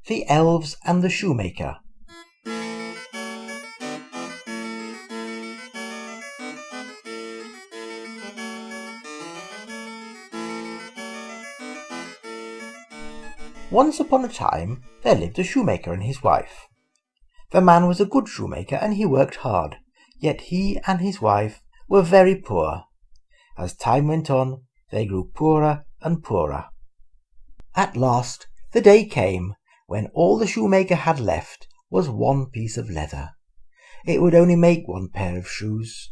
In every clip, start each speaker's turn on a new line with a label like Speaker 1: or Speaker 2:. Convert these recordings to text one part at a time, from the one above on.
Speaker 1: The Elves and the Shoemaker. Once upon a time there lived a shoemaker and his wife. The man was a good shoemaker and he worked hard, yet he and his wife were very poor. As time went on, they grew poorer and poorer. At last the day came when all the shoemaker had left was one piece of leather. It would only make one pair of shoes.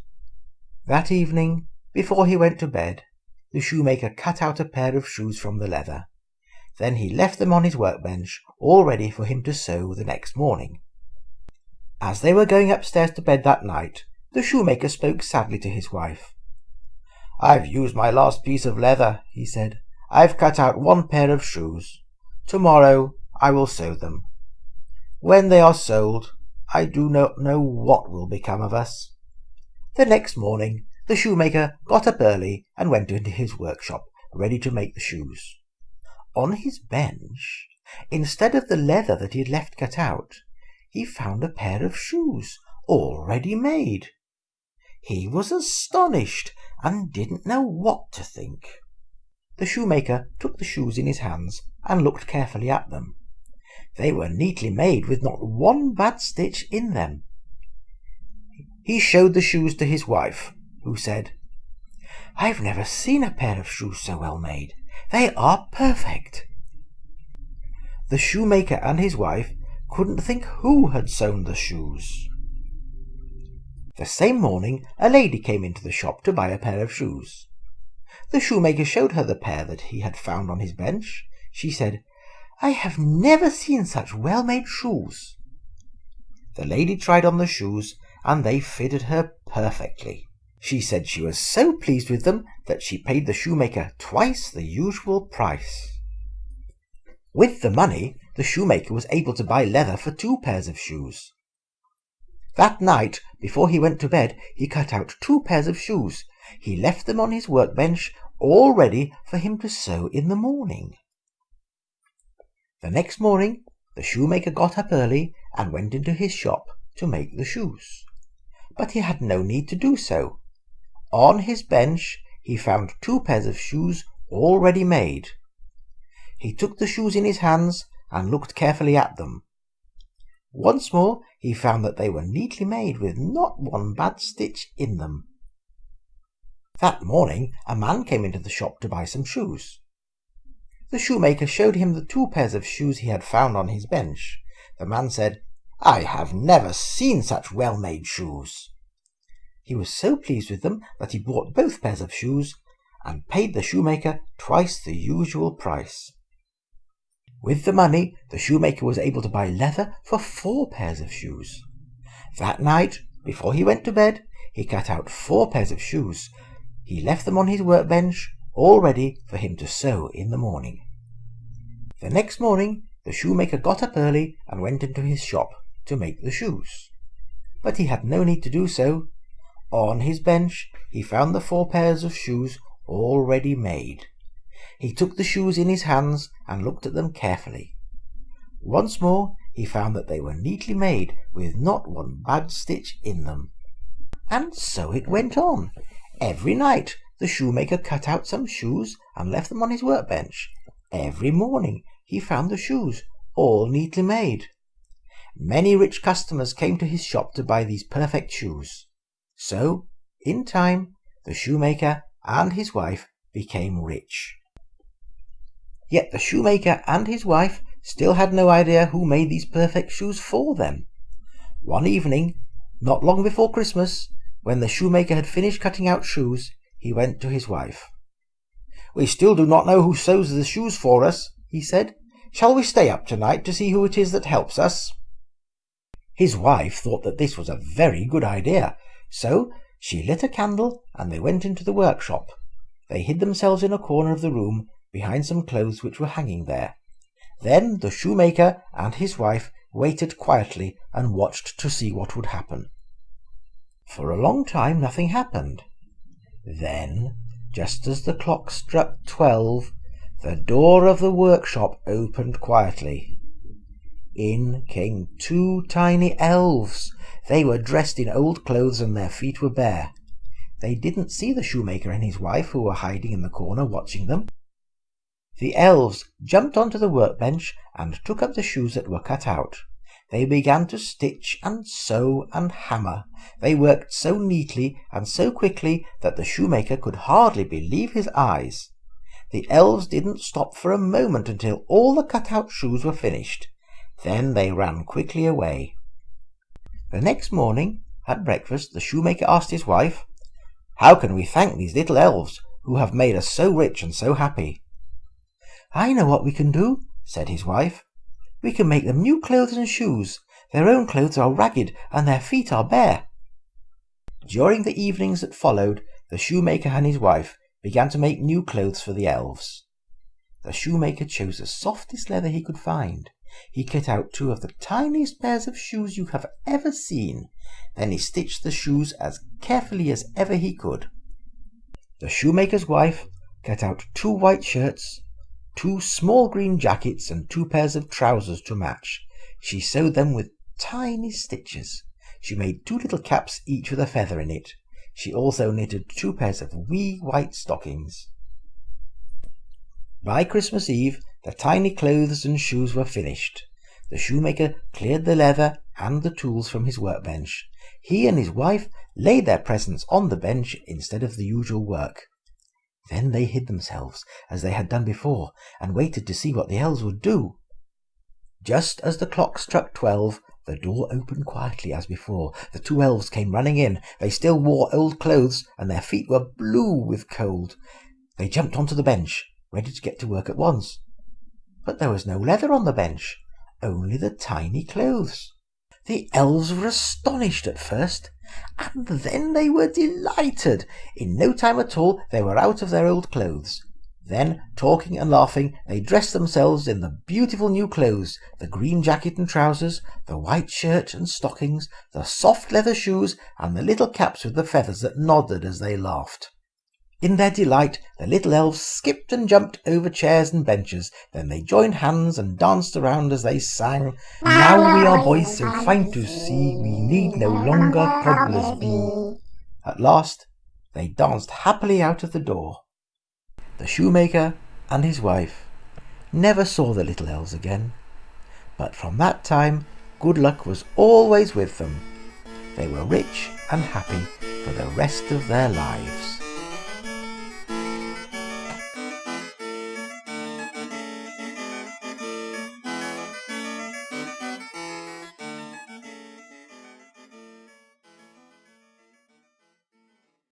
Speaker 1: That evening, before he went to bed, the shoemaker cut out a pair of shoes from the leather. Then he left them on his workbench, all ready for him to sew the next morning. As they were going upstairs to bed that night, the shoemaker spoke sadly to his wife. "I've used my last piece of leather," he said. "I've cut out one pair of shoes. Tomorrow I will sew them. When they are sold, I do not know what will become of us." The next morning the shoemaker got up early and went into his workshop, ready to make the shoes. On his bench, instead of the leather that he had left cut out, he found a pair of shoes already made. He was astonished and didn't know what to think. The shoemaker took the shoes in his hands and looked carefully at them. They were neatly made with not one bad stitch in them. He showed the shoes to his wife, who said, "I've never seen a pair of shoes so well made. They are perfect." The shoemaker and his wife couldn't think who had sewn the shoes. The same morning a lady came into the shop to buy a pair of shoes. The shoemaker showed her the pair that he had found on his bench. She said, "I have never seen such well-made shoes." The lady tried on the shoes, and they fitted her perfectly. She said she was so pleased with them that she paid the shoemaker twice the usual price. With the money, the shoemaker was able to buy leather for 2 pairs of shoes. That night, before he went to bed, he cut out 2 pairs of shoes. He left them on his workbench, all ready for him to sew in the morning. The next morning, the shoemaker got up early and went into his shop to make the shoes. But he had no need to do so. On his bench he found 2 pairs of shoes already made. He took the shoes in his hands and looked carefully at them. Once more he found that they were neatly made with not one bad stitch in them. That morning a man came into the shop to buy some shoes. The shoemaker showed him the 2 pairs of shoes he had found on his bench. The man said, "I have never seen such well-made shoes." He was so pleased with them that he bought both pairs of shoes and paid the shoemaker twice the usual price. With the money, the shoemaker was able to buy leather for 4 pairs of shoes. That night, before he went to bed, he cut out 4 pairs of shoes. He left them on his workbench, all ready for him to sew in the morning. The next morning, the shoemaker got up early and went into his shop to make the shoes. But he had no need to do so. On his bench he found the 4 pairs of shoes already made. He took the shoes in his hands and looked at them carefully. Once more he found that they were neatly made with not one bad stitch in them. And so it went on. Every night the shoemaker cut out some shoes and left them on his workbench. Every morning he found the shoes all neatly made. Many rich customers came to his shop to buy these perfect shoes. So, in time, the shoemaker and his wife became rich. Yet the shoemaker and his wife still had no idea who made these perfect shoes for them. One evening, not long before Christmas, when the shoemaker had finished cutting out shoes, he went to his wife. "We still do not know who sews the shoes for us," he said. "Shall we stay up tonight to see who it is that helps us?" His wife thought that this was a very good idea, so she lit a candle and they went into the workshop. They hid themselves in a corner of the room behind some clothes which were hanging there. Then the shoemaker and his wife waited quietly and watched to see what would happen. For a long time nothing happened. Then, just as the clock struck 12, the door of the workshop opened quietly. In came two tiny elves. They were dressed in old clothes and their feet were bare. They didn't see the shoemaker and his wife, who were hiding in the corner watching them. The elves jumped onto the workbench and took up the shoes that were cut out. They began to stitch and sew and hammer. They worked so neatly and so quickly that the shoemaker could hardly believe his eyes. The elves didn't stop for a moment until all the cut-out shoes were finished. Then they ran quickly away. The next morning, at breakfast, the shoemaker asked his wife, "How can we thank these little elves who have made us so rich and so happy?" "I know what we can do," said his wife. "We can make them new clothes and shoes. Their own clothes are ragged and their feet are bare." During the evenings that followed, the shoemaker and his wife began to make new clothes for the elves. The shoemaker chose the softest leather he could find. He cut out two of the tiniest pairs of shoes you have ever seen. Then he stitched the shoes as carefully as ever he could. The shoemaker's wife cut out two white shirts, two small green jackets, and two pairs of trousers to match. She sewed them with tiny stitches. She made two little caps, each with a feather in it. She also knitted two pairs of wee white stockings. By Christmas Eve, the tiny clothes and shoes were finished. The shoemaker cleared the leather and the tools from his workbench. He and his wife laid their presents on the bench instead of the usual work. Then they hid themselves, as they had done before, and waited to see what the elves would do. Just as the clock struck 12, the door opened quietly as before. The two elves came running in. They still wore old clothes, and their feet were blue with cold. They jumped onto the bench, ready to get to work at once. But there was no leather on the bench, only the tiny clothes. The elves were astonished at first, and then they were delighted. In no time at all they were out of their old clothes. Then, talking and laughing, they dressed themselves in the beautiful new clothes, the green jacket and trousers, the white shirt and stockings, the soft leather shoes, and the little caps with the feathers that nodded as they laughed. In their delight, the little elves skipped and jumped over chairs and benches. Then they joined hands and danced around as they sang, "Now we are boys so fine to see, we need no longer cobblers be." At last, they danced happily out of the door. The shoemaker and his wife never saw the little elves again, but from that time good luck was always with them. They were rich and happy for the rest of their lives.